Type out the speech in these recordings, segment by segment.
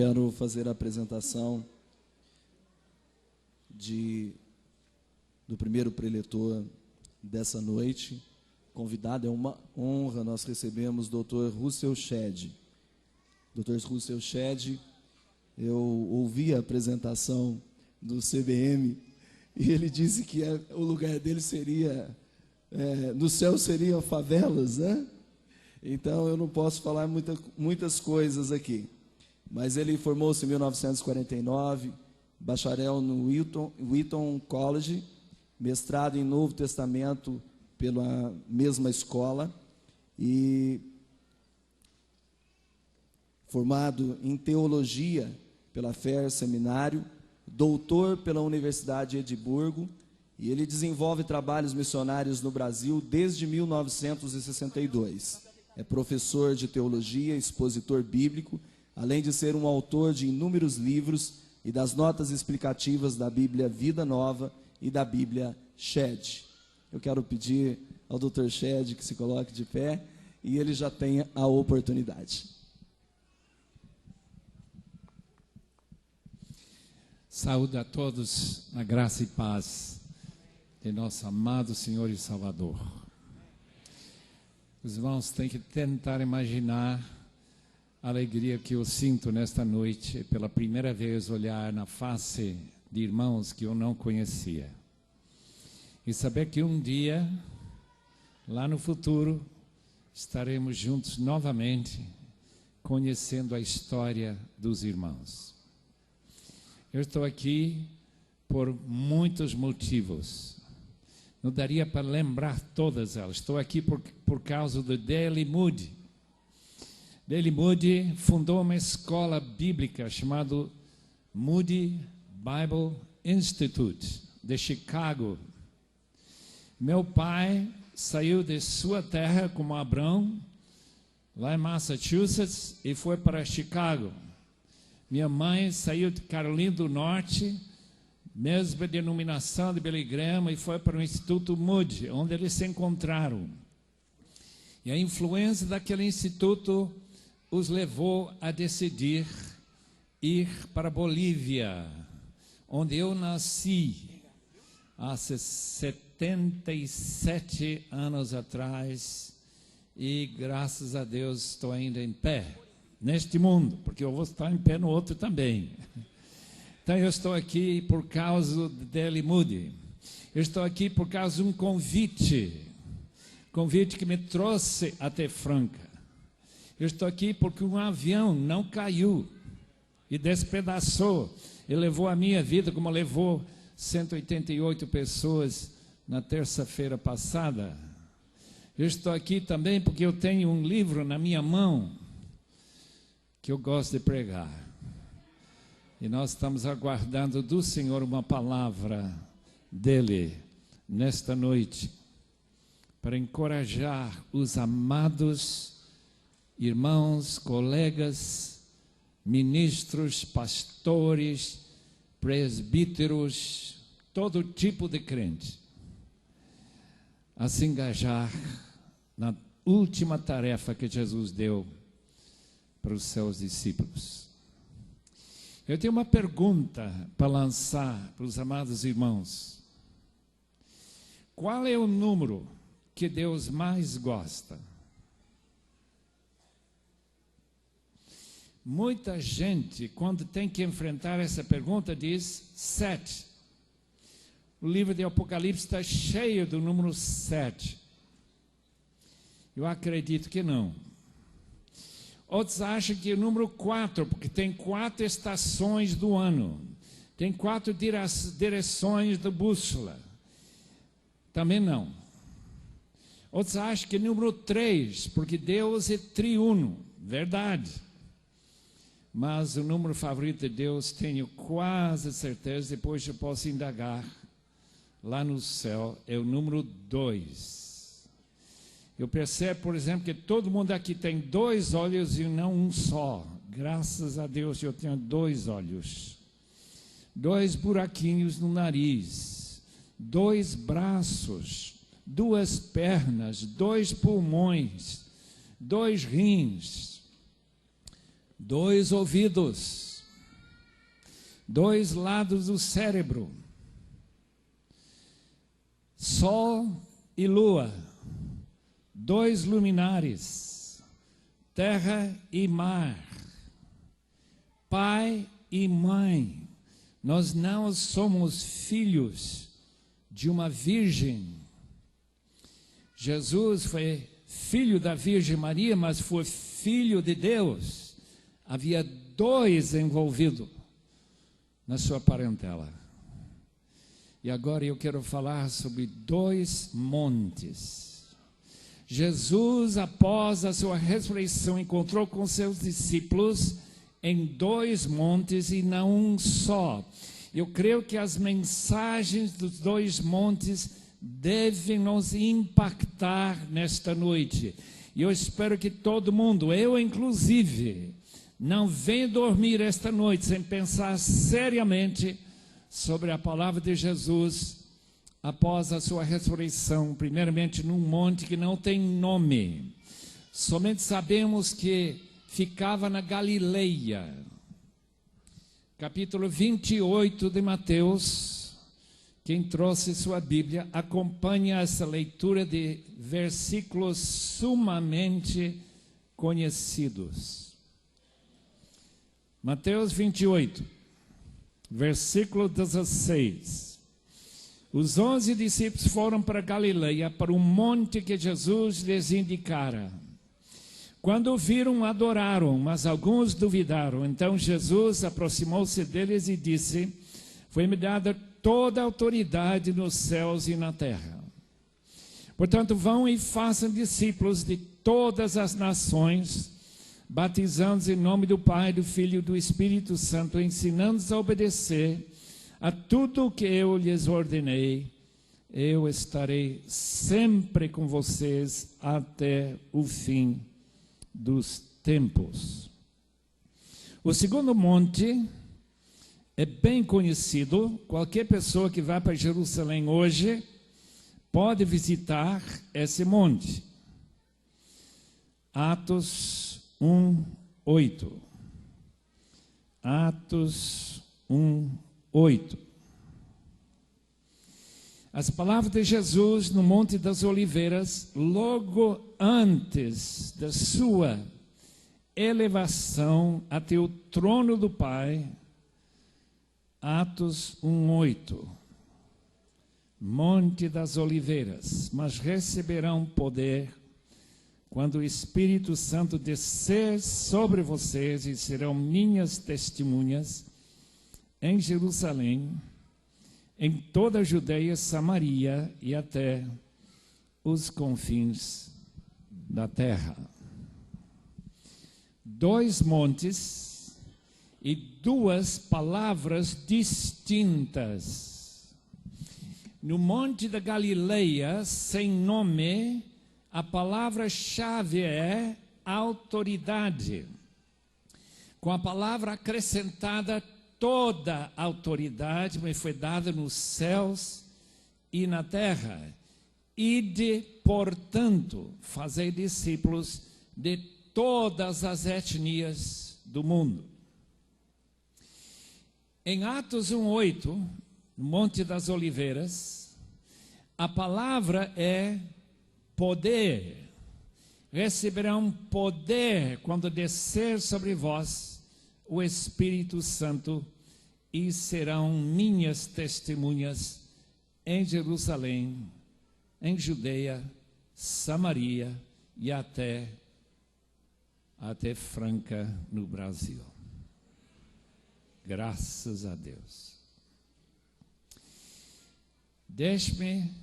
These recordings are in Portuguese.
quero fazer a apresentação do primeiro preletor dessa noite. Convidado, é uma honra, nós recebemos o Dr. Russell Shedd. Dr. Russell Shedd, eu ouvi a apresentação do CBM e ele disse que o lugar dele seria, no céu seriam favelas, né? Então eu não posso falar muitas coisas aqui. Mas ele formou-se em 1949, bacharel no Wheaton College, mestrado em Novo Testamento pela mesma escola e formado em teologia pela Fair Seminário, doutor pela Universidade de Edimburgo, e ele desenvolve trabalhos missionários no Brasil desde 1962. É professor de teologia, expositor bíblico, além de ser um autor de inúmeros livros e das notas explicativas da Bíblia Vida Nova e da Bíblia Shedd. Eu quero pedir ao Dr. Shedd que se coloque de pé e ele já tenha a oportunidade. Saúde a todos na graça e paz de nosso amado Senhor e Salvador. Os irmãos têm que tentar imaginar a alegria que eu sinto nesta noite, pela primeira vez olhar na face de irmãos que eu não conhecia. E saber que um dia, lá no futuro, estaremos juntos novamente, conhecendo a história dos irmãos. Eu estou aqui por muitos motivos. Não daria para lembrar todas elas. Estou aqui por causa do D.L. Moody. D.L. Moody fundou uma escola bíblica chamada Moody Bible Institute, de Chicago. Meu pai saiu de sua terra como Abrão, lá em Massachusetts, e foi para Chicago. Minha mãe saiu de Carolina do Norte, mesma denominação de Billy Graham, e foi para o Instituto Moody, onde eles se encontraram. E a influência daquele instituto os levou a decidir ir para a Bolívia, onde eu nasci há 77 anos atrás, e graças a Deus estou ainda em pé neste mundo, porque eu vou estar em pé no outro também. Então eu estou aqui por causa de D.L. Moody. Eu estou aqui por causa de um convite que me trouxe até Franca. Eu estou aqui porque um avião não caiu e despedaçou e levou a minha vida, como levou 188 pessoas na terça-feira passada. Eu estou aqui também porque eu tenho um livro na minha mão que eu gosto de pregar. E nós estamos aguardando do Senhor uma palavra dele nesta noite, para encorajar os amados irmãos, colegas, ministros, pastores, presbíteros, todo tipo de crente, a se engajar na última tarefa que Jesus deu para os seus discípulos. Eu tenho uma pergunta para lançar para os amados irmãos. Qual é o número que Deus mais gosta? Muita gente, quando tem que enfrentar essa pergunta, diz 7. O livro de Apocalipse está cheio do número 7. Eu acredito que não. Outros acham que o número 4, porque tem 4 estações do ano. Tem 4 direções da bússola. Também não. Outros acham que o número 3, porque Deus é triuno. Verdade. Mas o número favorito de Deus, tenho quase certeza, depois eu posso indagar, lá no céu, é o número 2. Eu percebo, por exemplo, que todo mundo aqui tem 2 olhos e não um só. Graças a Deus eu tenho 2 olhos. 2 buraquinhos no nariz. 2 braços. 2 pernas. 2 pulmões. 2 rins. 2 ouvidos. 2 lados do cérebro, Sol e Lua, 2 luminares, terra e mar, pai e mãe. Nós não somos filhos de uma virgem. Jesus foi filho da Virgem Maria, mas foi filho de Deus. Havia 2 envolvidos na sua parentela. E agora eu quero falar sobre 2 montes. Jesus, após a sua ressurreição, encontrou com seus discípulos em 2 montes e não um só. Eu creio que as mensagens dos 2 montes devem nos impactar nesta noite. E eu espero que todo mundo, eu inclusive, não venha dormir esta noite sem pensar seriamente sobre a palavra de Jesus após a sua ressurreição, primeiramente num monte que não tem nome. Somente sabemos que ficava na Galileia. Capítulo 28 de Mateus. Quem trouxe sua Bíblia, acompanha essa leitura de versículos sumamente conhecidos. Mateus 28, versículo 16. Os 11 discípulos foram para Galileia, para o monte que Jesus lhes indicara. Quando o viram, adoraram, mas alguns duvidaram. Então Jesus aproximou-se deles e disse: foi-me dada toda a autoridade nos céus e na terra. Portanto, vão e façam discípulos de todas as nações, batizando-os em nome do Pai, do Filho e do Espírito Santo, ensinando-os a obedecer a tudo o que eu lhes ordenei. Eu estarei sempre com vocês até o fim dos tempos. O segundo monte é bem conhecido. Qualquer pessoa que vá para Jerusalém hoje pode visitar esse monte. Atos 1:8. Atos 1:8. As palavras de Jesus no Monte das Oliveiras, logo antes da sua elevação até o trono do Pai. Atos 1:8. Monte das Oliveiras, mas receberão poder quando o Espírito Santo descer sobre vocês e serão minhas testemunhas em Jerusalém, em toda a Judeia, Samaria e até os confins da terra. 2 montes e 2 palavras distintas. No Monte da Galileia, sem nome, a palavra-chave é autoridade. Com a palavra acrescentada, toda a autoridade me foi dada nos céus e na terra. Ide, portanto, fazei discípulos de todas as etnias do mundo. Em Atos 1:8, no Monte das Oliveiras, a palavra é poder. Receberão poder quando descer sobre vós o Espírito Santo e serão minhas testemunhas em Jerusalém, em Judeia, Samaria e até Franca, no Brasil. Graças a Deus. Deixe-me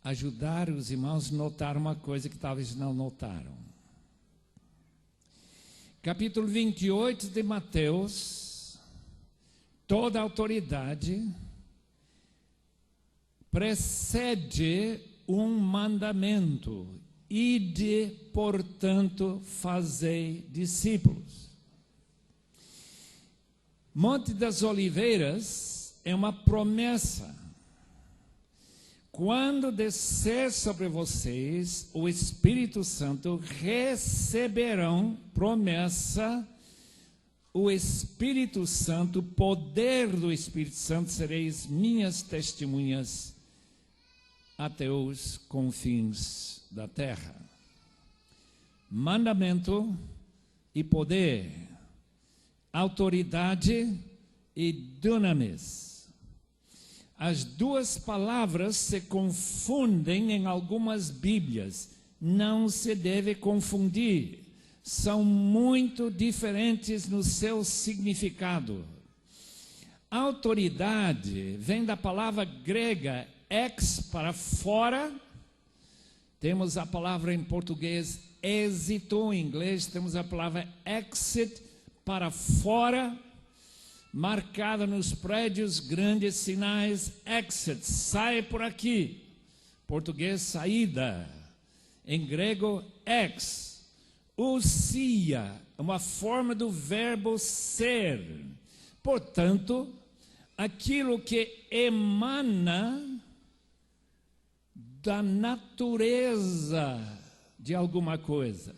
ajudar os irmãos a notar uma coisa que talvez não notaram. Capítulo 28 de Mateus, toda a autoridade precede um mandamento: ide, portanto, fazei discípulos. Monte das Oliveiras é uma promessa. Quando descer sobre vocês o Espírito Santo, receberão promessa o Espírito Santo, poder do Espírito Santo, sereis minhas testemunhas até os confins da terra. Mandamento e poder, autoridade e dunamis. As duas palavras se confundem em algumas Bíblias. Não se deve confundir. São muito diferentes no seu significado. Autoridade vem da palavra grega ex, para fora. Temos a palavra em português êxito, em inglês temos a palavra exit, para fora, marcada nos prédios, grandes sinais, exit, sai por aqui. Português, saída. Em grego, ex. Ousia, uma forma do verbo ser. Portanto, aquilo que emana da natureza de alguma coisa.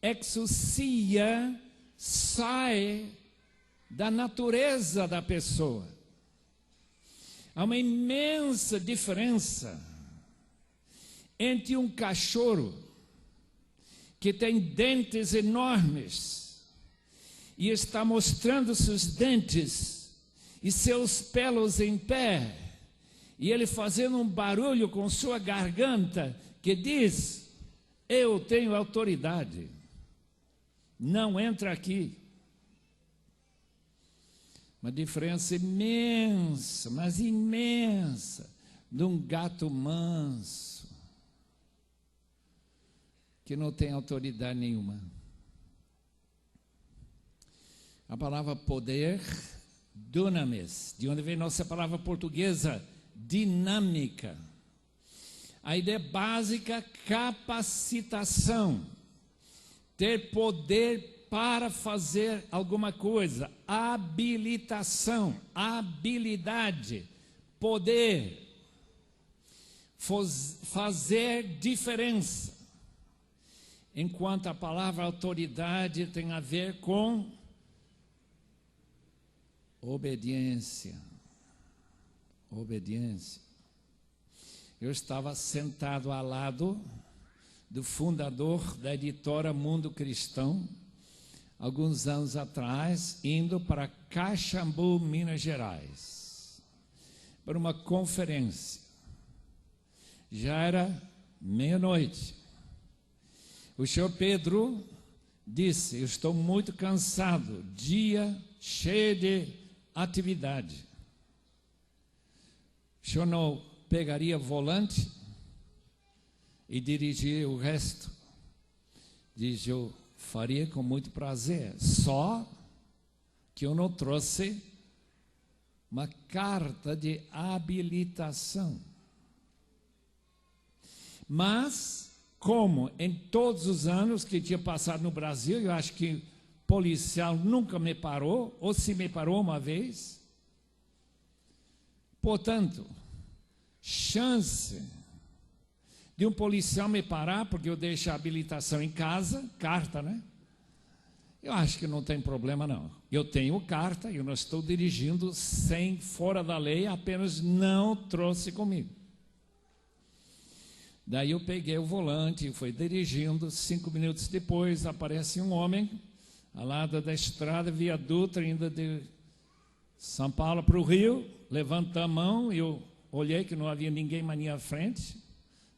Exousia sai da natureza da pessoa. Há uma imensa diferença entre um cachorro que tem dentes enormes e está mostrando seus dentes e seus pelos em pé, e ele fazendo um barulho com sua garganta que diz: eu tenho autoridade, não entra aqui. Uma diferença imensa, mas imensa, de um gato manso que não tem autoridade nenhuma. A palavra poder, dunamis, de onde vem nossa palavra portuguesa, dinâmica. A ideia básica, capacitação, ter poder para fazer alguma coisa, habilitação, habilidade, poder, fazer diferença. Enquanto a palavra autoridade tem a ver com obediência. Obediência. Eu estava sentado ao lado do fundador da editora Mundo Cristão, alguns anos atrás, indo para Caxambu, Minas Gerais, para uma conferência. Já era meia-noite. O senhor Pedro disse: eu estou muito cansado, dia cheio de atividade. O senhor não pegaria volante e dirigiria o resto? Diz: eu faria com muito prazer, só que eu não trouxe uma carta de habilitação. Mas, como em todos os anos que tinha passado no Brasil, eu acho que policial nunca me parou, ou se me parou uma vez. Portanto, chance de um policial me parar porque eu deixo a habilitação em casa, carta, né? Eu acho que não tem problema não. Eu tenho carta, eu não estou dirigindo sem, fora da lei, apenas não trouxe comigo. Daí eu peguei o volante e fui dirigindo. 5 minutos depois aparece um homem ao lado da estrada, viaduto, indo de São Paulo para o Rio, levanta a mão, e eu olhei que não havia ninguém mais à minha frente,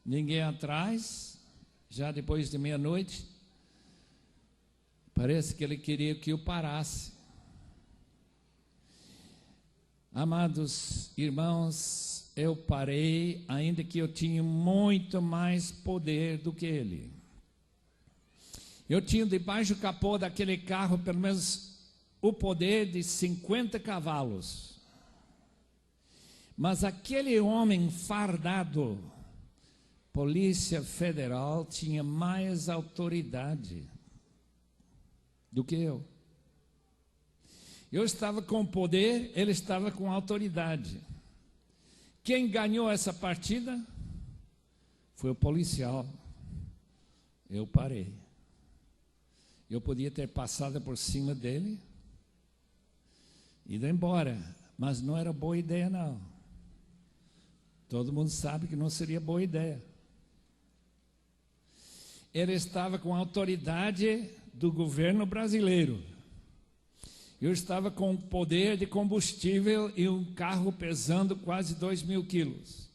ninguém atrás, já depois de meia-noite. Parece que ele queria que eu parasse. Amados irmãos, eu parei, ainda que eu tinha muito mais poder do que ele. Eu tinha debaixo do capô daquele carro pelo menos o poder de 50 cavalos. Mas aquele homem fardado, Polícia Federal, tinha mais autoridade do que eu. Eu estava com poder, ele estava com autoridade. Quem ganhou essa partida foi o policial. Eu parei. Eu podia ter passado por cima dele, ido embora. Mas não era boa ideia, não. Todo mundo sabe que não seria boa ideia. Ele estava com a autoridade do governo brasileiro. Eu estava com o poder de combustível e um carro pesando quase 2.000 quilos.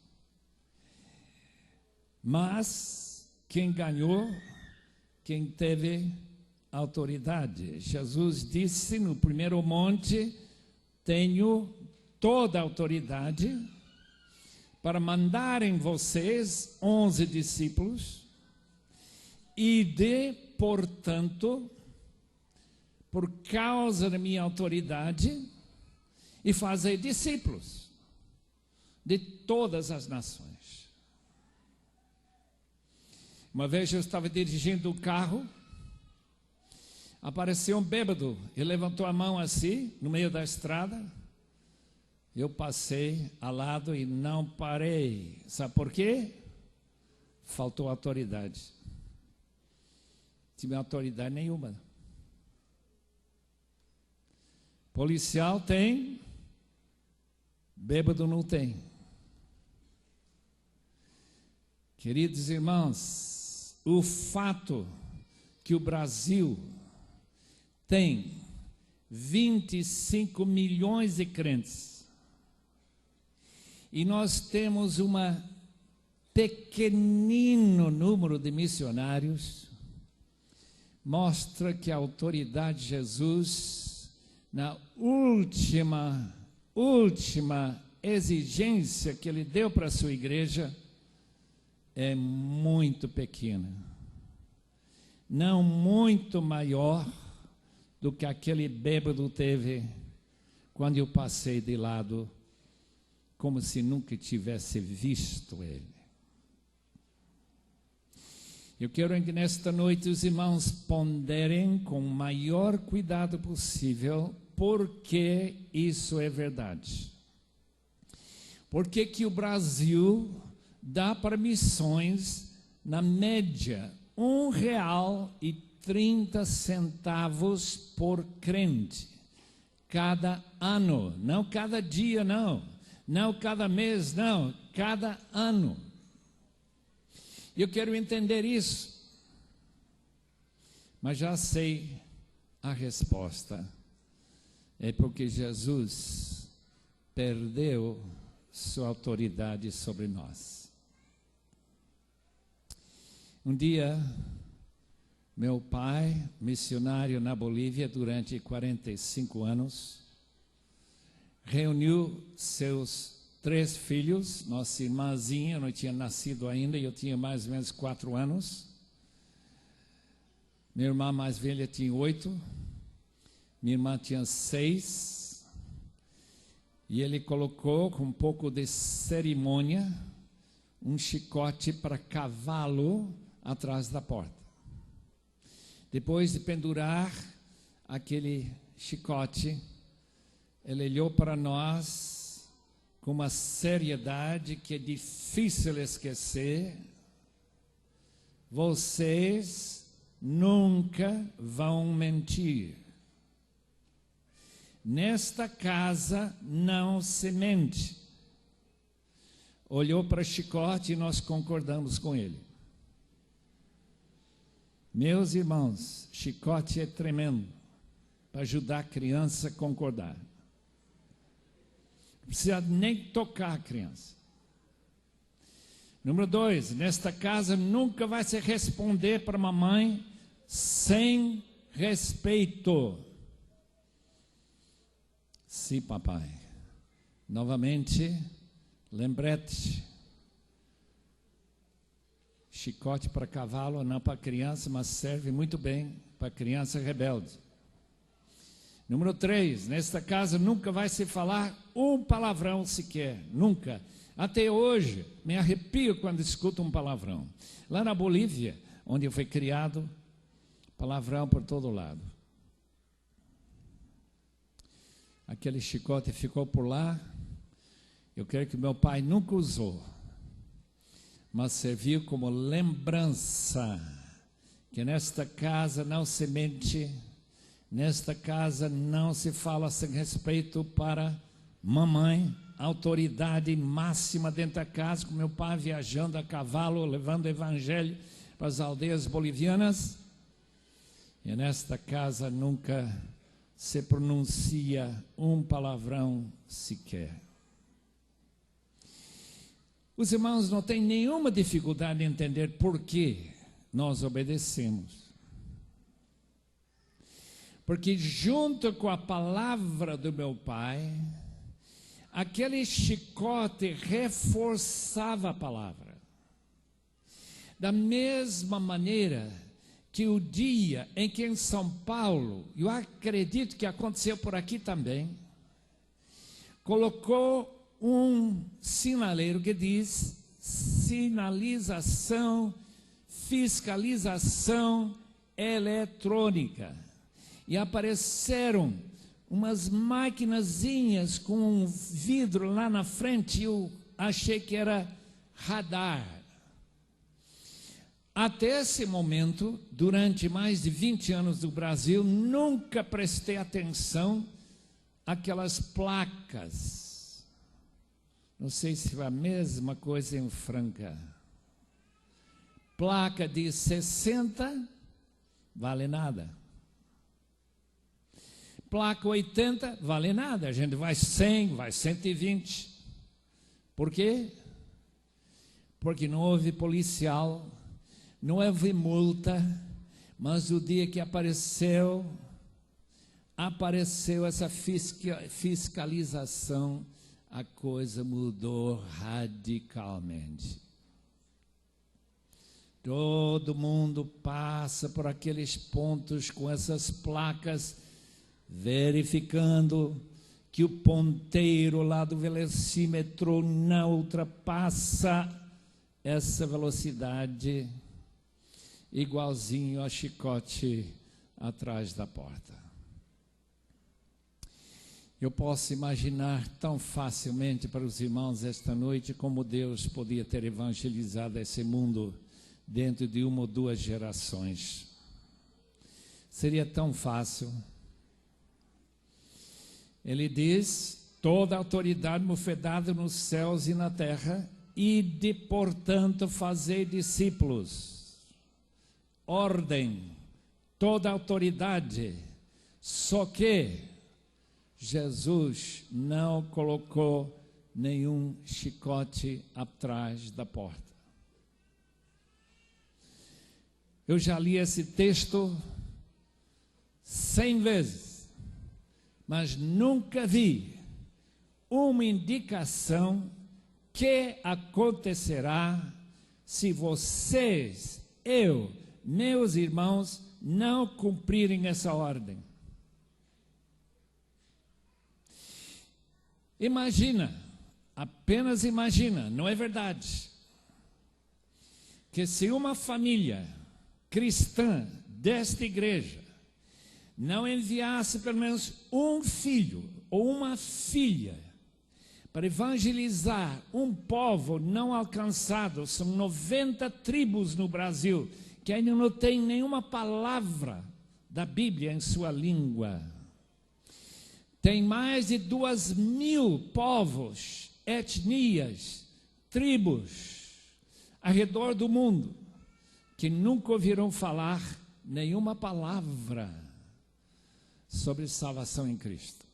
Mas quem ganhou, quem teve autoridade. Jesus disse no primeiro monte: tenho toda a autoridade para mandar em vocês 11 discípulos e portanto, por causa da minha autoridade, e fazer discípulos de todas as nações. Uma vez eu estava dirigindo o carro, apareceu um bêbado, ele levantou a mão assim, no meio da estrada. Eu passei ao lado e não parei. Sabe por quê? Faltou autoridade. Não tive autoridade nenhuma. Policial tem, bêbado não tem. Queridos irmãos, o fato que o Brasil tem 25 milhões de crentes e nós temos um pequenino número de missionários, mostra que a autoridade de Jesus, na última exigência que ele deu para a sua igreja, é muito pequena, não muito maior do que aquele bêbado teve quando eu passei de lado, como se nunca tivesse visto ele. Eu quero que nesta noite os irmãos ponderem com o maior cuidado possível porque isso é verdade. Por que o Brasil dá para missões, na média, R$1,30 por crente, cada ano, não cada dia, não cada mês, não, cada ano. Eu quero entender isso, mas já sei a resposta. É porque Jesus perdeu sua autoridade sobre nós. Um dia, meu pai, missionário na Bolívia durante 45 anos, reuniu seus 3 filhos. Nossa irmãzinha não tinha nascido ainda, eu tinha mais ou menos 4 anos. Minha irmã mais velha tinha 8, minha irmã tinha 6, e ele colocou com um pouco de cerimônia um chicote para cavalo atrás da porta. Depois de pendurar aquele chicote, ele olhou para nós com uma seriedade que é difícil esquecer. Vocês nunca vão mentir. Nesta casa não se mente. Olhou para o chicote e nós concordamos com ele. Meus irmãos, chicote é tremendo para ajudar a criança a concordar. Não precisa nem tocar a criança. Número 2, nesta casa nunca vai se responder para mamãe sem respeito. Sim, papai. Novamente, lembrete. Chicote para cavalo, não para criança, mas serve muito bem para criança rebelde. Número 3, nesta casa nunca vai se falar um palavrão sequer, nunca. Até hoje, me arrepio quando escuto um palavrão. Lá na Bolívia, onde eu fui criado, palavrão por todo lado. Aquele chicote ficou por lá. Eu creio que meu pai nunca usou, mas serviu como lembrança que nesta casa não se mente, Nesta casa não se fala sem respeito para mamãe, autoridade máxima dentro da casa, com meu pai viajando a cavalo, levando o evangelho para as aldeias bolivianas. E nesta casa nunca se pronuncia um palavrão sequer. Os irmãos não têm nenhuma dificuldade em entender por que nós obedecemos. Porque junto com a palavra do meu pai, aquele chicote reforçava a palavra. Da mesma maneira que o dia em que em São Paulo, eu acredito que aconteceu por aqui também, colocou um sinaleiro que diz sinalização, fiscalização eletrônica. E apareceram umas maquinazinhas com um vidro lá na frente, eu achei que era radar. Até esse momento, durante mais de 20 anos do Brasil, nunca prestei atenção àquelas placas. Não sei se é a mesma coisa em Franca. Placa de 60, vale nada. Placa 80, vale nada. A gente vai 100, vai 120. Por quê? Porque não houve policial, não houve multa, mas o dia que apareceu essa fiscalização, a coisa mudou radicalmente. Todo mundo passa por aqueles pontos com essas placas, verificando que o ponteiro lá do velocímetro não ultrapassa essa velocidade, igualzinho a chicote atrás da porta. Eu posso imaginar tão facilmente para os irmãos esta noite como Deus podia ter evangelizado esse mundo dentro de 1 ou 2 gerações. Seria tão fácil. Ele diz: toda autoridade me foi dada nos céus e na terra, ide, portanto, fazei discípulos. Ordem, toda autoridade. Só que Jesus não colocou nenhum chicote atrás da porta. Eu já li esse texto 100 vezes, mas nunca vi uma indicação que acontecerá se vocês, meus irmãos, não cumprirem essa ordem. Imagina, apenas imagina, não é verdade, que se uma família cristã desta igreja não enviasse pelo menos um filho ou uma filha para evangelizar um povo não alcançado, são 90 tribos no Brasil, que ainda não tem nenhuma palavra da Bíblia em sua língua. Tem mais de 2.000 povos, etnias, tribos, ao redor do mundo, que nunca ouviram falar nenhuma palavra sobre salvação em Cristo.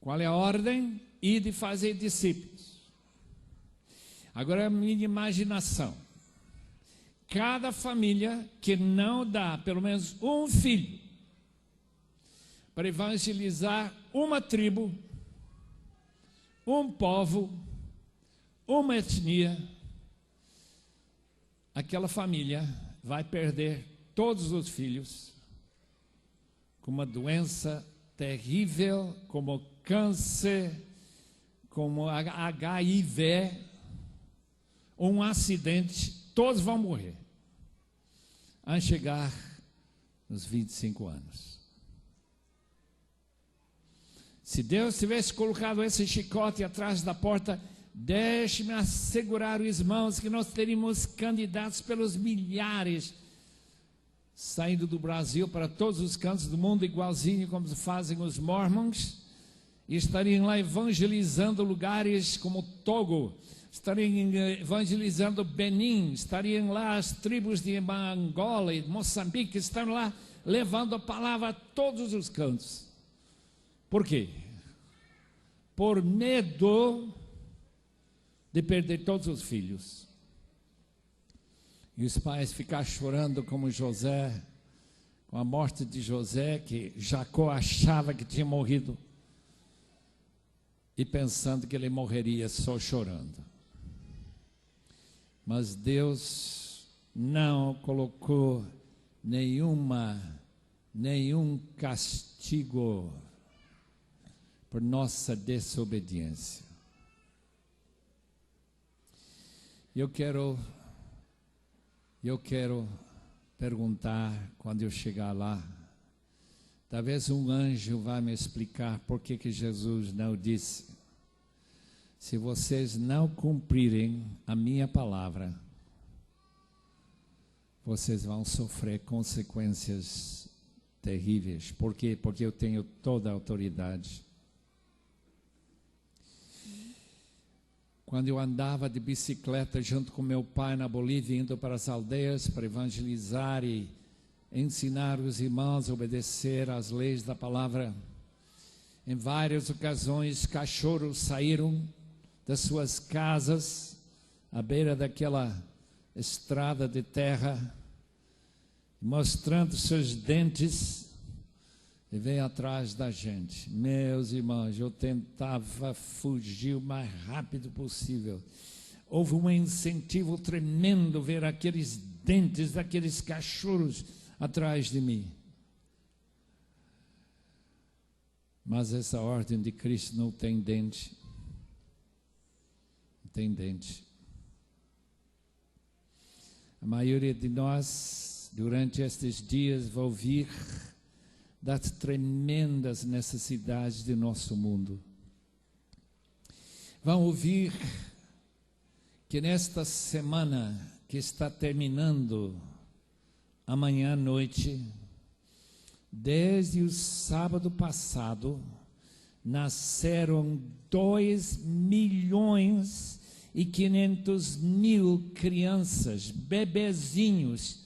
Qual é a ordem? Ide fazer discípulos. Agora a minha imaginação. Cada família que não dá pelo menos um filho para evangelizar uma tribo, um povo, uma etnia, aquela família vai perder todos os filhos com uma doença terrível, como câncer, como HIV, um acidente, todos vão morrer, a chegar nos 25 anos. Se Deus tivesse colocado esse chicote atrás da porta, deixe-me assegurar os irmãos que nós teríamos candidatos pelos milhares, saindo do Brasil para todos os cantos do mundo, igualzinho como fazem os mormons, e estariam lá evangelizando lugares como Togo, estariam evangelizando Benin, estariam lá as tribos de Angola e Moçambique, estão lá levando a palavra a todos os cantos. Por quê? Por medo de perder todos os filhos. E os pais ficar chorando como José, com a morte de José, que Jacó achava que tinha morrido, e pensando que ele morreria só chorando. Mas Deus não colocou nenhum castigo por nossa desobediência. Eu quero perguntar, quando eu chegar lá, talvez um anjo vai me explicar por que Jesus não disse: se vocês não cumprirem a minha palavra, vocês vão sofrer consequências terríveis. Por quê? Porque eu tenho toda a autoridade. Quando eu andava de bicicleta junto com meu pai na Bolívia, indo para as aldeias para evangelizar e ensinar os irmãos a obedecer às leis da palavra, em várias ocasiões cachorros saíram das suas casas à beira daquela estrada de terra, mostrando seus dentes, e veio atrás da gente. Meus irmãos, eu tentava fugir o mais rápido possível. Houve um incentivo tremendo ver aqueles dentes daqueles cachorros atrás de mim. Mas essa ordem de Cristo não tem dente. Não tem dente. A maioria de nós, durante estes dias, vai ouvir das tremendas necessidades de nosso mundo. Vão ouvir que nesta semana que está terminando, amanhã à noite, desde o sábado passado, nasceram 2.500.000 crianças, bebezinhos,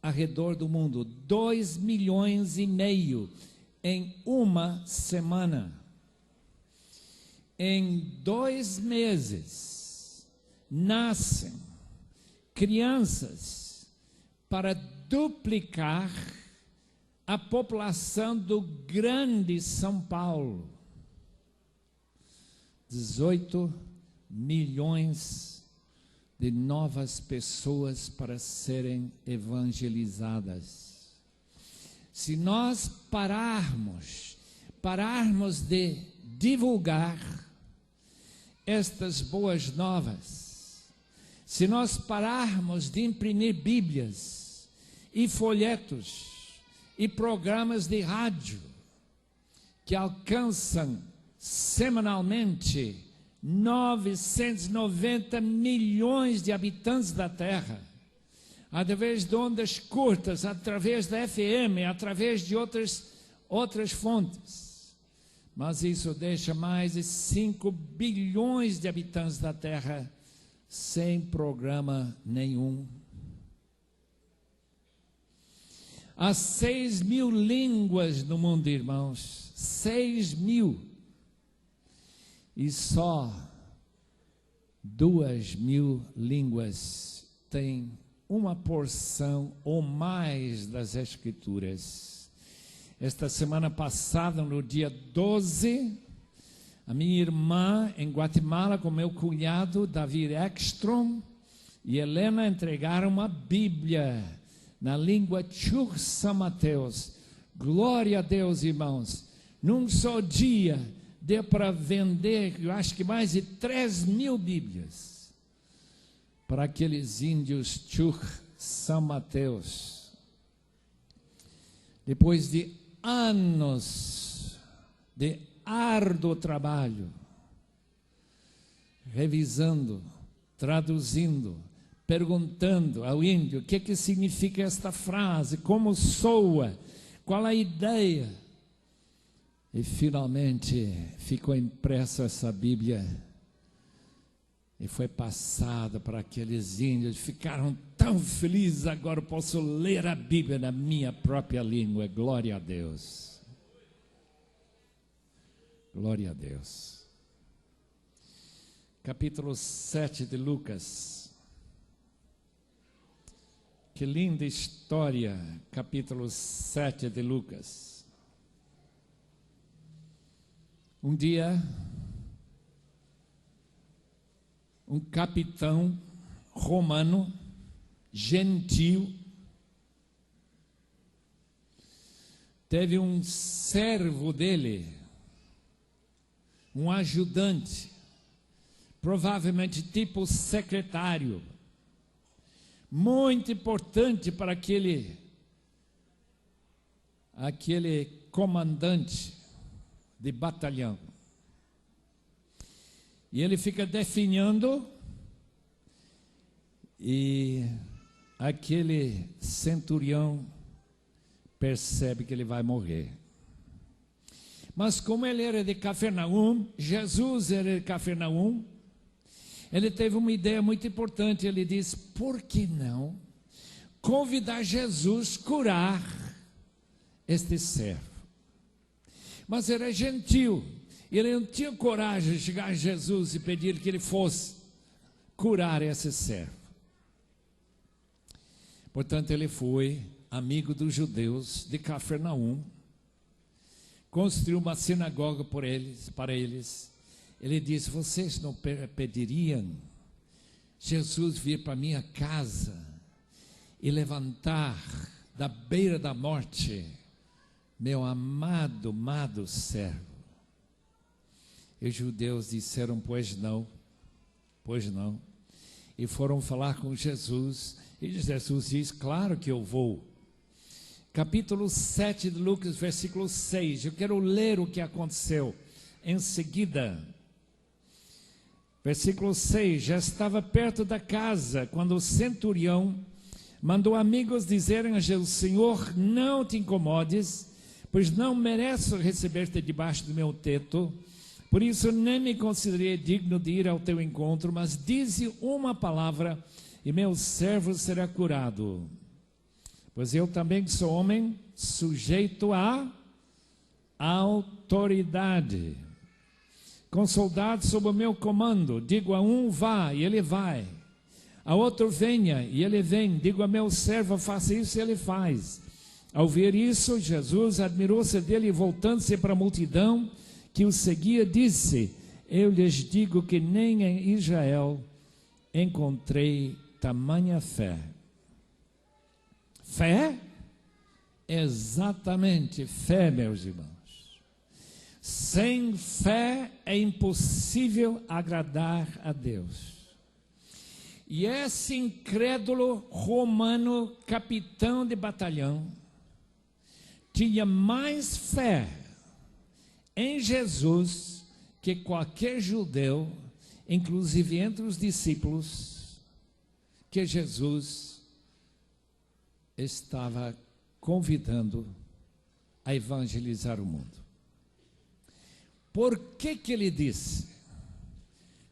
ao redor do mundo. 2,5 milhões em uma semana. Em 2 meses, nascem crianças para duplicar a população do grande São Paulo. 18 milhões de novas pessoas para serem evangelizadas. Se nós pararmos de divulgar estas boas novas, se nós pararmos de imprimir Bíblias e folhetos e programas de rádio que alcançam semanalmente 990 milhões de habitantes da Terra, através de ondas curtas, através da FM, através de outras fontes. Mas isso deixa mais de 5 bilhões de habitantes da Terra sem programa nenhum. Há 6.000 línguas no mundo, irmãos. 6.000. E só 2.000 línguas têm uma porção ou mais das Escrituras. Esta semana passada, no dia 12, a minha irmã em Guatemala, com meu cunhado David Ekstrom e Helena, entregaram uma Bíblia na língua Chuch São Mateus. Glória a Deus, irmãos. Num só dia deu para vender, eu acho que mais de 3.000 Bíblias para aqueles índios Chuch São Mateus. Depois de anos de árduo trabalho, revisando, traduzindo, perguntando ao índio o que significa esta frase, como soa, qual a ideia. E finalmente ficou impressa essa Bíblia e foi passada para aqueles índios. Ficaram tão felizes, agora eu posso ler a Bíblia na minha própria língua. Glória a Deus. Glória a Deus. Capítulo 7 de Lucas. Que linda história, capítulo 7 de Lucas. Um dia, um capitão romano, gentil, teve um servo dele, um ajudante, provavelmente tipo secretário, muito importante para aquele comandante de batalhão. E ele fica definhando, e aquele centurião percebe que ele vai morrer. Mas como ele era de Cafarnaum, Jesus era de Cafarnaum, ele teve uma ideia muito importante. Ele disse: por que não convidar Jesus a curar este servo? Mas ele é gentil, ele não tinha coragem de chegar a Jesus e pedir que ele fosse curar esse servo. Portanto, ele foi amigo dos judeus de Cafarnaum, construiu uma sinagoga para eles. Ele disse: vocês não pediriam Jesus vir para minha casa e levantar da beira da morte meu amado servo? E os judeus disseram: pois não. E foram falar com Jesus, e Jesus diz: claro que eu vou. Capítulo 7 de Lucas, versículo 6, eu quero ler o que aconteceu em seguida. Versículo 6, já estava perto da casa, quando o centurião mandou amigos dizerem a Jesus: Senhor, não te incomodes, pois não mereço receber-te debaixo do meu teto, por isso nem me considerei digno de ir ao teu encontro, mas dize uma palavra e meu servo será curado. Pois eu também sou homem sujeito à autoridade, com soldados sob o meu comando. Digo a um: vá, e ele vai. A outro: venha, e ele vem. Digo a meu servo: faça isso, e ele faz. Ao ver isso, Jesus admirou-se dele e, voltando-se para a multidão que o seguia, disse: eu lhes digo que nem em Israel encontrei tamanha fé. Fé? Exatamente, fé, meus irmãos. Sem fé é impossível agradar a Deus. E esse incrédulo romano, capitão de batalhão, tinha mais fé em Jesus que qualquer judeu, inclusive entre os discípulos, que Jesus estava convidando a evangelizar o mundo. Por que ele disse: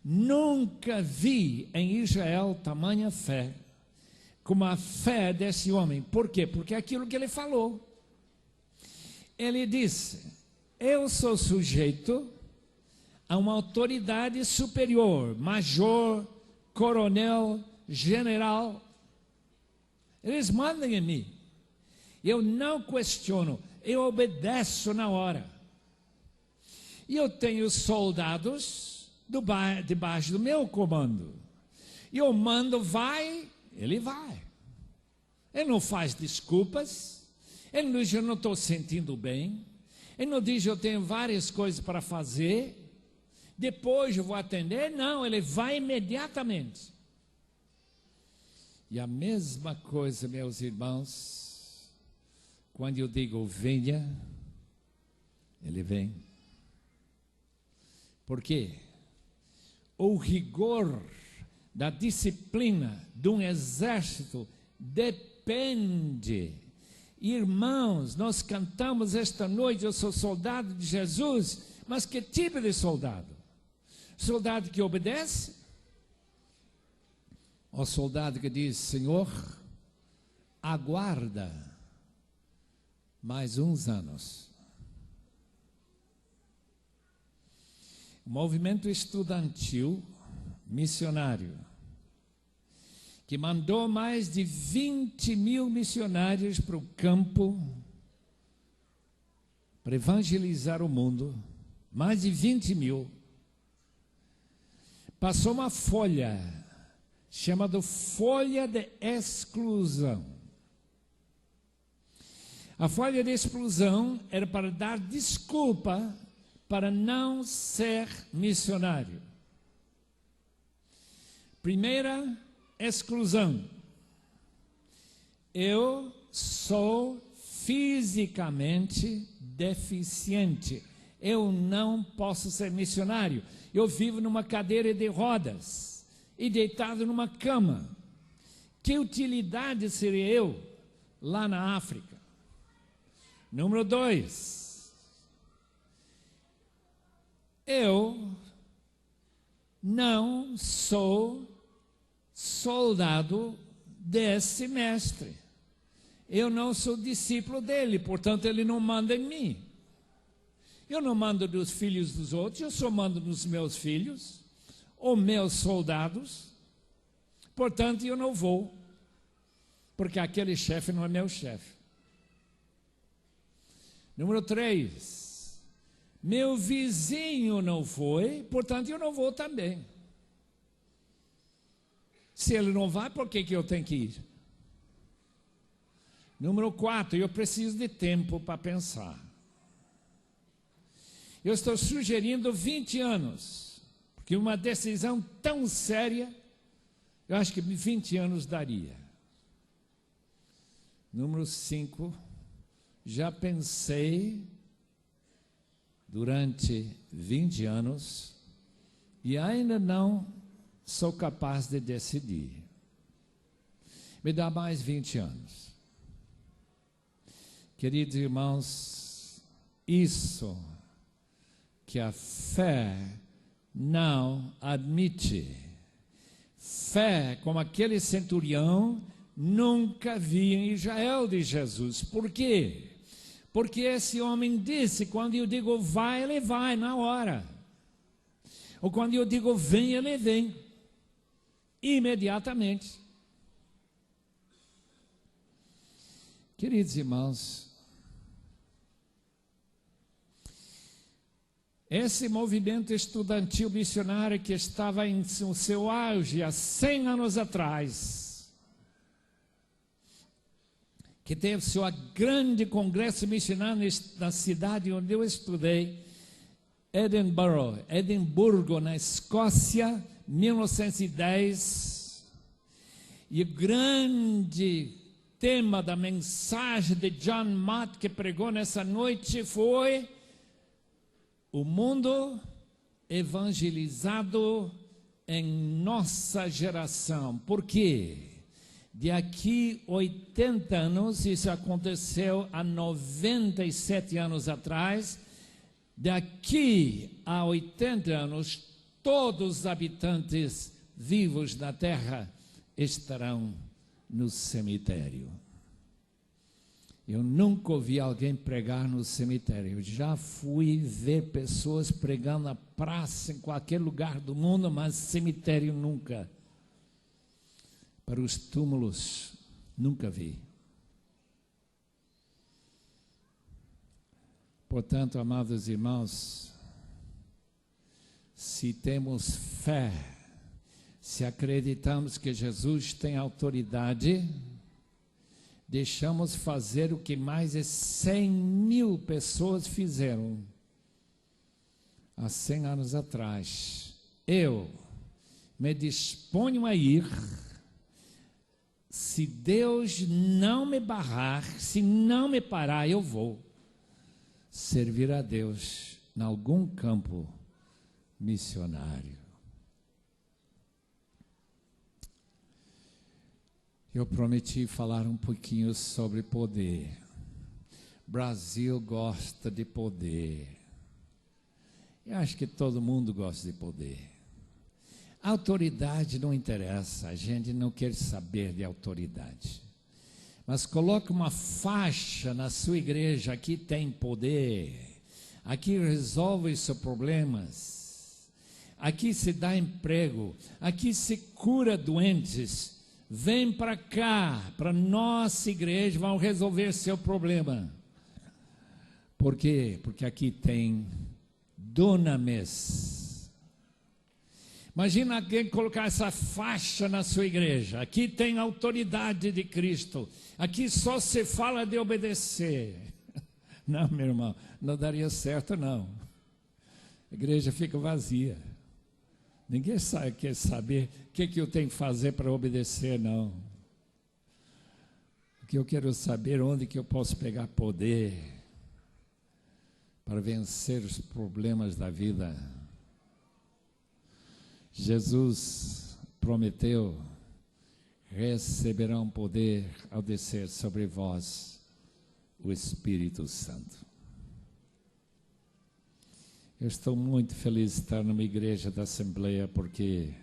nunca vi em Israel tamanha fé como a fé desse homem? Por quê? Porque é aquilo que ele falou. Ele disse: eu sou sujeito a uma autoridade superior, major, coronel, general. Eles mandam em mim. Eu não questiono, eu obedeço na hora. E eu tenho soldados debaixo do meu comando. E eu mando: vai, ele vai. Ele não faz desculpas. Ele não diz: eu não estou sentindo bem. Ele não diz: eu tenho várias coisas para fazer, depois eu vou atender. Não, ele vai imediatamente. E a mesma coisa, meus irmãos, quando eu digo venha, ele vem. Por quê? O rigor da disciplina de um exército depende. Irmãos, nós cantamos esta noite, eu sou soldado de Jesus, mas que tipo de soldado? Soldado que obedece? Ou soldado que diz, Senhor, aguarda mais uns anos? O movimento estudantil missionário, que mandou mais de 20 mil missionários para o campo, para evangelizar o mundo, mais de 20 mil, passou uma folha, chamada folha de exclusão. A folha de exclusão era para dar desculpa para não ser missionário. Primeira exclusão: eu sou fisicamente deficiente, eu não posso ser missionário, eu vivo numa cadeira de rodas e deitado numa cama, que utilidade seria eu lá na África? Número 2, eu não sou soldado desse mestre. Eu não sou discípulo dele, portanto ele não manda em mim. Eu não mando dos filhos dos outros, eu só mando nos meus filhos, ou meus soldados. Portanto eu não vou, porque aquele chefe não é meu chefe. Número 3, meu vizinho não foi, portanto eu não vou também. Se ele não vai, por que eu tenho que ir? Número 4, eu preciso de tempo para pensar. Eu estou sugerindo 20 anos, porque uma decisão tão séria, eu acho que 20 anos daria. Número 5, já pensei durante 20 anos e ainda não sou capaz de decidir. Me dá mais 20 anos. Queridos irmãos, isso que a fé não admite. Fé, como aquele centurião, nunca vi em Israel de Jesus. Por quê? Porque esse homem disse, quando eu digo vai, ele vai na hora. Ou quando eu digo vem, ele vem. Imediatamente. Queridos irmãos, esse movimento estudantil missionário que estava em seu auge há 100 anos atrás, que teve seu grande congresso missionário na cidade onde eu estudei, Edimburgo, na Escócia, 1910, e o grande tema da mensagem de John Mott que pregou nessa noite foi o mundo evangelizado em nossa geração. Por quê? De aqui 80 anos, isso aconteceu há 97 anos atrás, daqui a 80 anos, todos os habitantes vivos da terra estarão no cemitério. Eu nunca ouvi alguém pregar no cemitério. Eu já fui ver pessoas pregando na praça, em qualquer lugar do mundo, mas cemitério nunca. Para os túmulos, nunca vi. Portanto, amados irmãos, se temos fé, se acreditamos que Jesus tem autoridade, deixamos fazer o que mais de 100 mil pessoas fizeram há 100 anos atrás. Eu me disponho a ir, se Deus não me barrar, se não me parar, eu vou servir a Deus em algum campo missionário. Eu prometi falar um pouquinho sobre poder. Brasil gosta de poder. Eu acho que todo mundo gosta de poder. A autoridade não interessa, a gente não quer saber de autoridade. Mas coloque uma faixa na sua igreja, aqui tem poder, aqui resolve seus problemas, aqui se dá emprego, aqui se cura doentes. Vem para cá, para nossa igreja, vão resolver seu problema. Por quê? Porque aqui tem dunamis. Imagina alguém colocar essa faixa na sua igreja. Aqui tem autoridade de Cristo. Aqui só se fala de obedecer. Não, meu irmão, não daria certo não. A igreja fica vazia. Ninguém quer saber o que eu tenho que fazer para obedecer, não. O que eu quero saber é onde que eu posso pegar poder para vencer os problemas da vida. Jesus prometeu: receberão poder ao descer sobre vós o Espírito Santo. Eu estou muito feliz de estar numa igreja da Assembleia, porque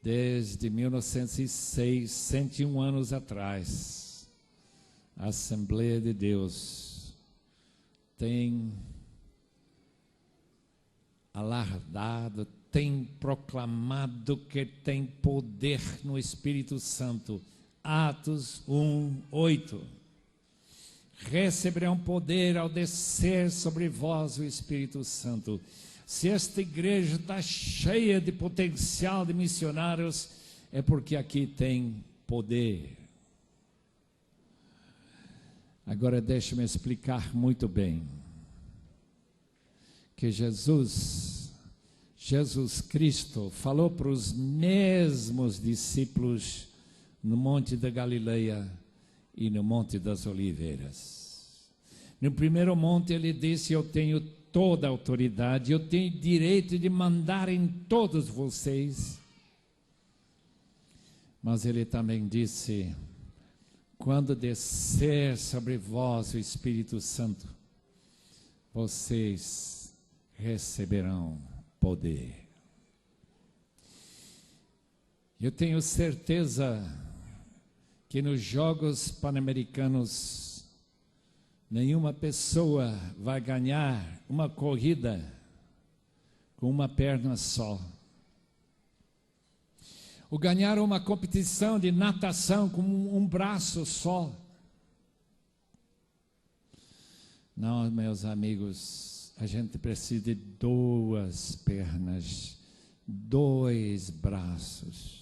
desde 1906, 101 anos atrás, a Assembleia de Deus tem alardado, tem proclamado que tem poder no Espírito Santo. Atos 1:8. Receberão poder ao descer sobre vós o Espírito Santo. Se esta igreja está cheia de potencial de missionários, é porque aqui tem poder. Agora deixe-me explicar muito bem que Jesus Cristo falou para os mesmos discípulos no Monte da Galileia e no Monte das Oliveiras. No primeiro monte ele disse: eu tenho toda a autoridade, eu tenho direito de mandar em todos vocês. Mas ele também disse: quando descer sobre vós o Espírito Santo, vocês receberão poder. Eu tenho certeza que nos Jogos Pan-Americanos nenhuma pessoa vai ganhar uma corrida com uma perna só. Ou ganhar uma competição de natação com um braço só. Não, meus amigos, a gente precisa de 2 pernas, 2 braços.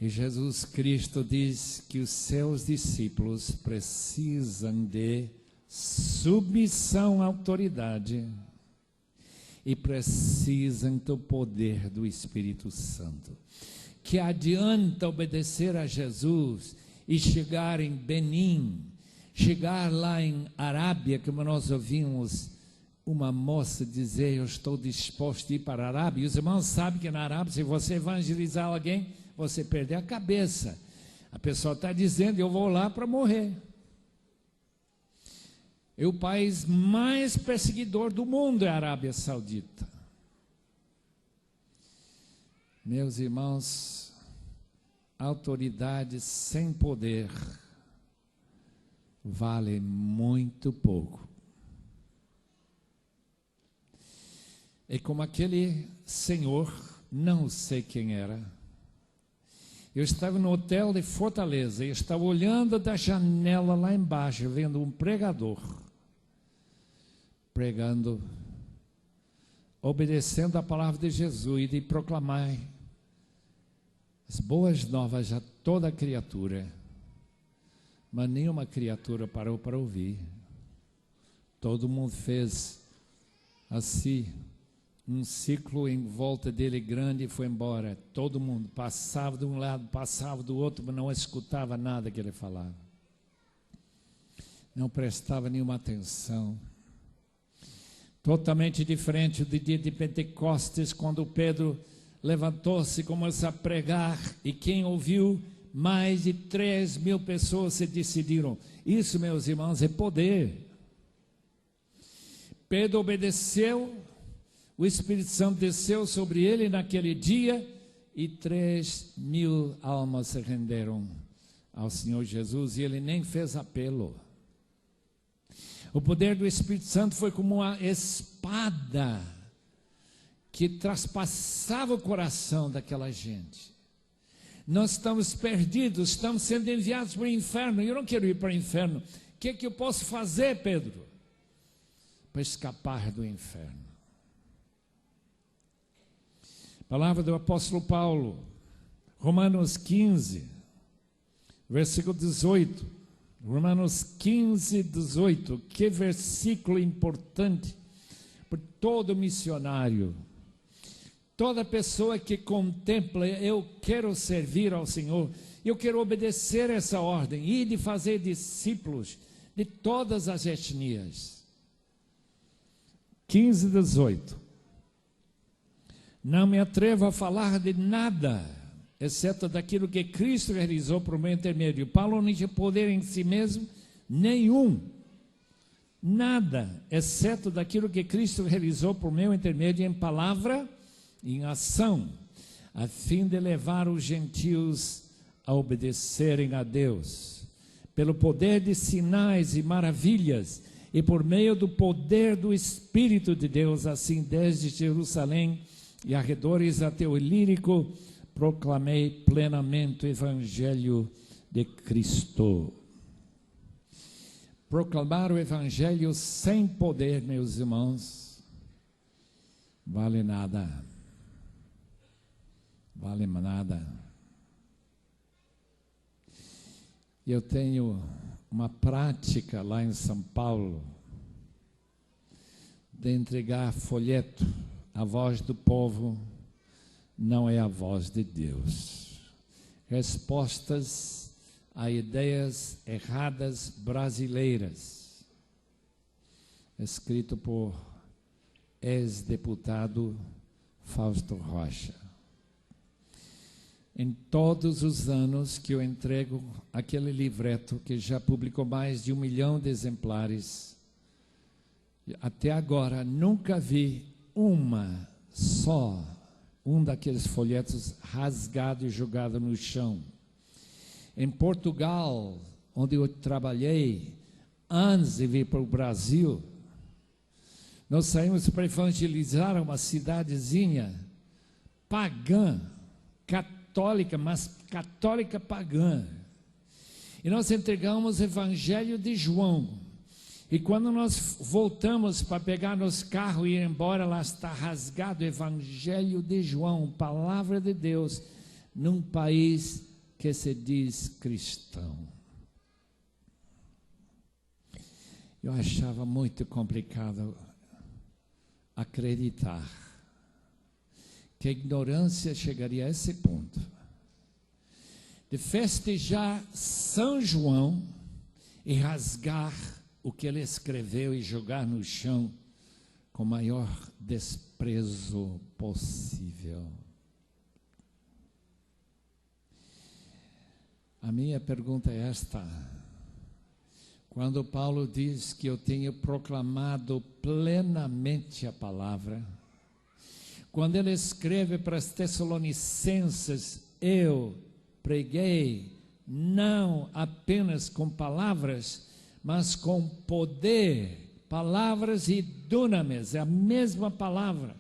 E Jesus Cristo diz que os seus discípulos precisam de submissão à autoridade e precisam do poder do Espírito Santo. Que adianta obedecer a Jesus e chegar em Benin, chegar lá em Arábia, como nós ouvimos uma moça dizer: eu estou disposto a ir para a Arábia. E os irmãos sabem que na Arábia, se você evangelizar alguém, você perde a cabeça. A pessoa está dizendo: eu vou lá para morrer. E o país mais perseguidor do mundo é a Arábia Saudita. Meus irmãos, autoridade sem poder vale muito pouco. É como aquele senhor, não sei quem era. Eu estava no hotel de Fortaleza e estava olhando da janela lá embaixo, vendo um pregador pregando, obedecendo a palavra de Jesus e de proclamar as boas novas a toda criatura. Mas nenhuma criatura parou para ouvir. Todo mundo fez assim, um ciclo em volta dele grande e foi embora. Todo mundo passava de um lado, passava do outro, mas não escutava nada que ele falava. Não prestava nenhuma atenção. Totalmente diferente do dia de Pentecostes, quando Pedro levantou-se e começou a pregar, e quem ouviu, mais de 3.000 pessoas se decidiram. Isso, meus irmãos, é poder. Pedro obedeceu, o Espírito Santo desceu sobre ele naquele dia, e 3.000 almas se renderam ao Senhor Jesus, e ele nem fez apelo. O poder do Espírito Santo foi como uma espada que traspassava o coração daquela gente. Nós estamos perdidos, estamos sendo enviados para o inferno. Eu não quero ir para o inferno. O que é que eu posso fazer, Pedro, para escapar do inferno? Palavra do apóstolo Paulo, Romanos 15, versículo 18. Romanos 15, 18. Que versículo importante para todo missionário. Toda pessoa que contempla, eu quero servir ao Senhor, eu quero obedecer essa ordem, e de fazer discípulos de todas as etnias. 15, 18. Não me atrevo a falar de nada, exceto daquilo que Cristo realizou por meu intermédio. Paulo não tinha poder em si mesmo nenhum. Nada, exceto daquilo que Cristo realizou por meu intermédio em palavra, em ação, a fim de levar os gentios a obedecerem a Deus, pelo poder de sinais e maravilhas, e por meio do poder do Espírito de Deus, assim desde Jerusalém e arredores até o Ilírico, proclamei plenamente o Evangelho de Cristo. Proclamar o Evangelho sem poder, meus irmãos, vale nada. Vale nada. Eu tenho uma prática lá em São Paulo de entregar folheto. A voz do povo não é a voz de Deus. Respostas a ideias erradas brasileiras. Escrito por ex-deputado Fausto Rocha. Em todos os anos que eu entrego aquele livreto, que já publicou mais de 1 milhão de exemplares, até agora nunca vi um daqueles folhetos rasgado e jogado no chão. Em Portugal, onde eu trabalhei, antes de vir para o Brasil, nós saímos para evangelizar uma cidadezinha pagã, católica, mas católica pagã. E nós entregamos o Evangelho de João. E quando nós voltamos para pegar nos carros e ir embora, lá está rasgado o Evangelho de João, palavra de Deus, num país que se diz cristão. Eu achava muito complicado acreditar que a ignorância chegaria a esse ponto de festejar São João e rasgar o que ele escreveu e jogar no chão com o maior desprezo possível. A minha pergunta é esta: quando Paulo diz que eu tenho proclamado plenamente a palavra, quando ele escreve para os Tessalonicenses, eu preguei não apenas com palavras, mas com poder, palavras e dunamis, é a mesma palavra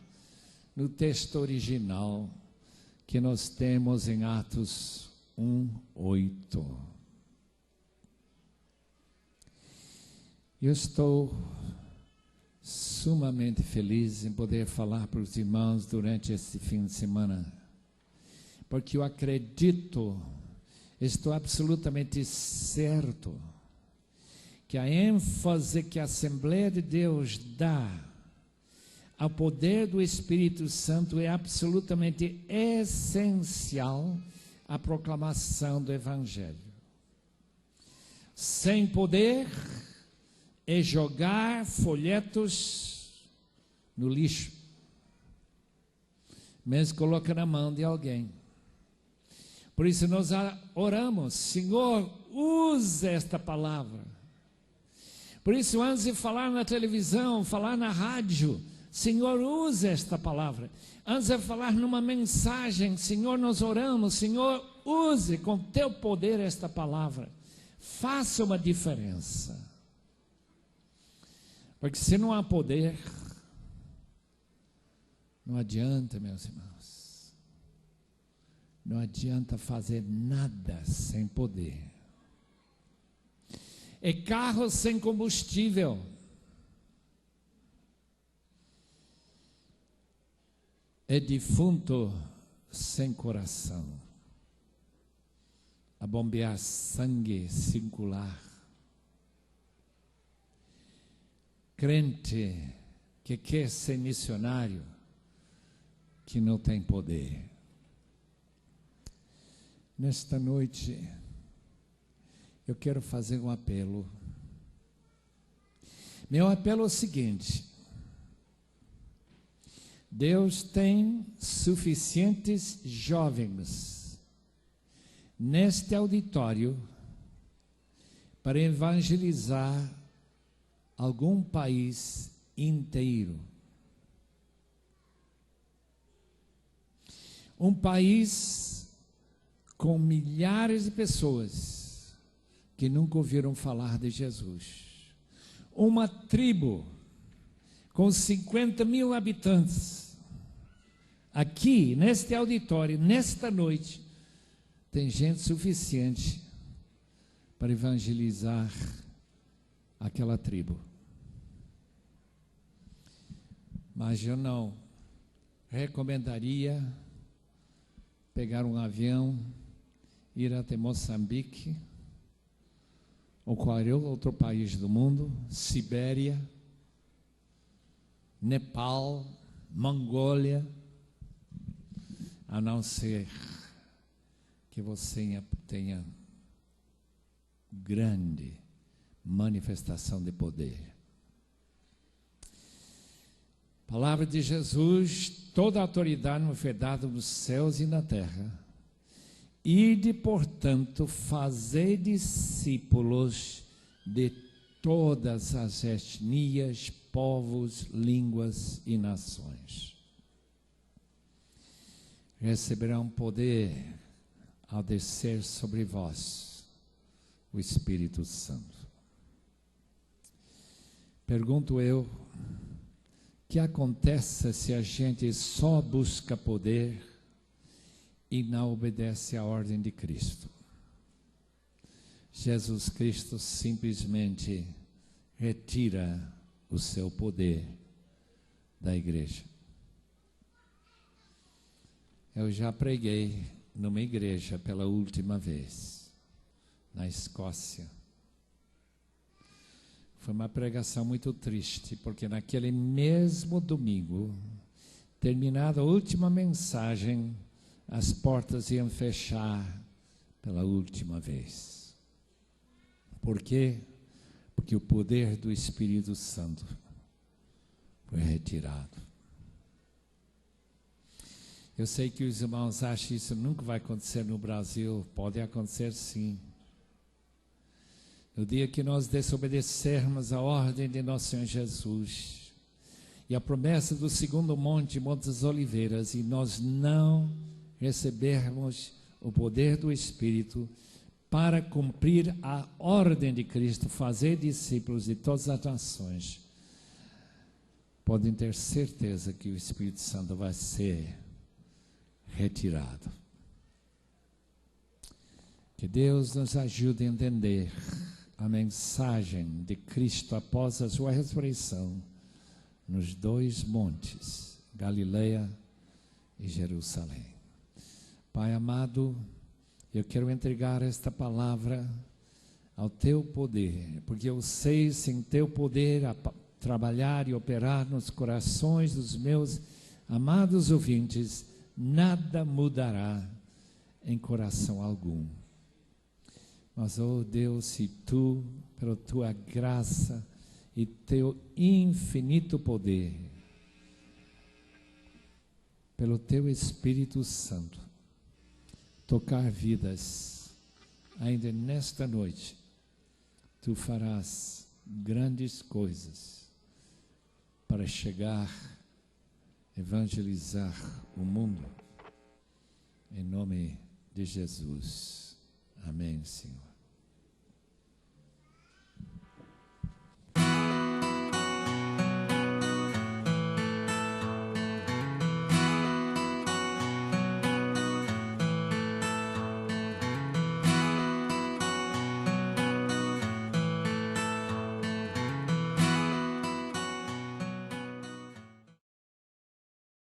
no texto original que nós temos em Atos 1:8. Eu estou sumamente feliz em poder falar para os irmãos durante esse fim de semana, porque eu acredito, estou absolutamente certo, que a ênfase que a Assembleia de Deus dá ao poder do Espírito Santo é absolutamente essencial à proclamação do Evangelho. Sem poder é jogar folhetos no lixo. mas coloca na mão de alguém. Por isso nós oramos, Senhor, use esta palavra. Por isso, antes de falar na televisão, falar na rádio, Senhor, use esta palavra. Antes de falar numa mensagem, Senhor, nós oramos, Senhor, use com teu poder esta palavra. Faça uma diferença. Porque se não há poder, não adianta, meus irmãos. Não adianta fazer nada sem poder. É carro sem combustível. É defunto sem coração. A bombear sangue circular. Crente que quer ser missionário, que não tem poder. Nesta noite, eu quero fazer um apelo. Meu apelo é o seguinte: Deus tem suficientes jovens neste auditório para evangelizar algum país inteiro. Um país com milhares de pessoas que nunca ouviram falar de Jesus. Uma tribo com 50 mil habitantes. Aqui, neste auditório, nesta noite, tem gente suficiente para evangelizar aquela tribo. Mas eu não recomendaria pegar um avião, ir até Moçambique, ou qualquer outro país do mundo, Sibéria, Nepal, Mongólia, a não ser que você tenha grande manifestação de poder. Palavra de Jesus: toda a autoridade me foi dada nos céus e na terra. Ide, portanto, fazer discípulos de todas as etnias, povos, línguas e nações. Receberão poder ao descer sobre vós o Espírito Santo. Pergunto eu, o que acontece se a gente só busca poder e não obedece à ordem de Cristo? Jesus Cristo simplesmente retira o seu poder da igreja. Eu já preguei numa igreja pela última vez, na Escócia. Foi uma pregação muito triste, porque naquele mesmo domingo, terminada a última mensagem, as portas iam fechar pela última vez. Por quê? Porque o poder do Espírito Santo foi retirado. Eu sei que os irmãos acham que isso nunca vai acontecer no Brasil. Pode acontecer sim. No dia que nós desobedecermos a ordem de nosso Senhor Jesus e a promessa do segundo monte, Monte das Oliveiras, e nós não recebermos o poder do Espírito para cumprir a ordem de Cristo, fazer discípulos de todas as nações, podem ter certeza que o Espírito Santo vai ser retirado. Que Deus nos ajude a entender a mensagem de Cristo após a sua ressurreição nos dois montes, Galileia e Jerusalém. Pai amado, eu quero entregar esta palavra ao teu poder, porque eu sei, sem teu poder a trabalhar e operar nos corações dos meus amados ouvintes, nada mudará em coração algum. Mas, oh Deus, se tu, pela tua graça e teu infinito poder, pelo teu Espírito Santo, tocar vidas. Ainda nesta noite, tu farás grandes coisas para chegar, evangelizar o mundo. Em nome de Jesus. Amém, Senhor.